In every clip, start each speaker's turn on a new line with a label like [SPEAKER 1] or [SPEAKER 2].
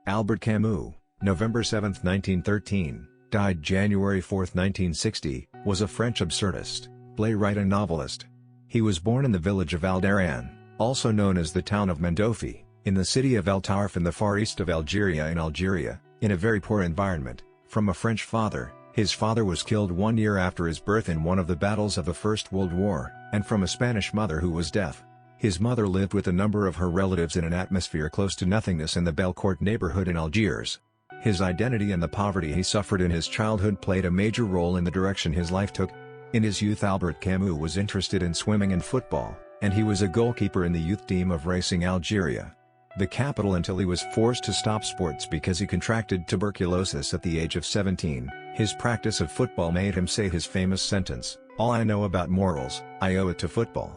[SPEAKER 1] Albert Camus, November 7, 1913, died January 4, 1960, was a French absurdist, playwright and novelist. He was born in the village of Algerian, also known as the town of Mendofi, in the city of El Tarf in the far east of Algeria in Algeria, in a very poor environment. From a French father, his father was killed 1 year after his birth in one of the battles of the First World War, and from a Spanish mother who was deaf. His mother lived with a number of her relatives in an atmosphere close to nothingness in the Belcourt neighborhood in Algiers. His identity and the poverty he suffered in his childhood played a major role in the direction his life took. In his youth, Albert Camus was interested in swimming and football, and he was a goalkeeper in the youth team of Racing Algeria, the capital, until he was forced to stop sports because he contracted tuberculosis at the age of 17. His practice of football made him say his famous sentence, "All I know about morals, I owe it to football."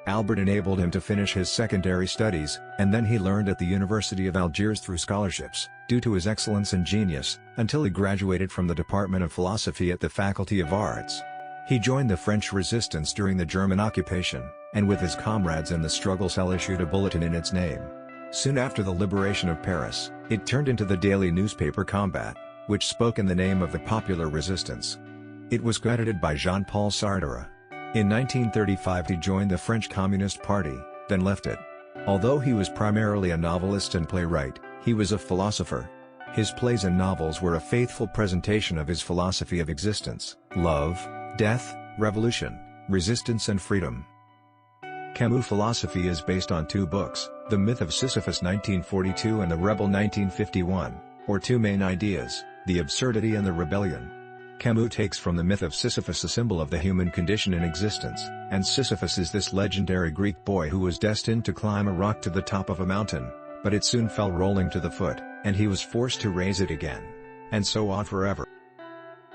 [SPEAKER 1] Albert enabled him to finish his secondary studies, and then he learned at the University of Algiers through scholarships, due to his excellence and genius, until he graduated from the Department of Philosophy at the Faculty of Arts. He joined the French resistance during the German occupation, and with his comrades in the struggle cell issued a bulletin in its name. Soon after the liberation of Paris, it turned into the daily newspaper Combat, which spoke in the name of the popular resistance. It was credited by Jean-Paul Sartre. In 1935 he joined the French Communist Party, then left it. Although he was primarily a novelist and playwright, he was a philosopher. His plays and novels were a faithful presentation of his philosophy of existence, love, death, revolution, resistance and freedom. Camus' philosophy is based on two books, The Myth of Sisyphus 1942 and The Rebel 1951, or two main ideas, the absurdity and the rebellion. Camus takes from the myth of Sisyphus a symbol of the human condition in existence, and Sisyphus is this legendary Greek boy who was destined to climb a rock to the top of a mountain, but it soon fell rolling to the foot, and he was forced to raise it again. And so on forever.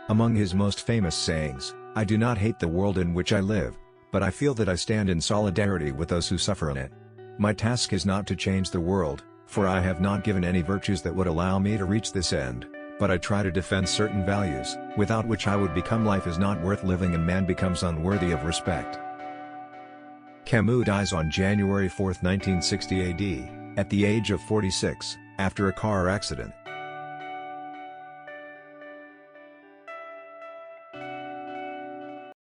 [SPEAKER 1] Among his most famous sayings, "I do not hate the world in which I live, but I feel that I stand in solidarity with those who suffer in it. My task is not to change the world, for I have not given any virtues that would allow me to reach this end, but I try to defend certain values, without which I would become life is not worth living and man becomes unworthy of respect." Camus dies on January 4, 1960 AD, at the age of 46, after a car accident.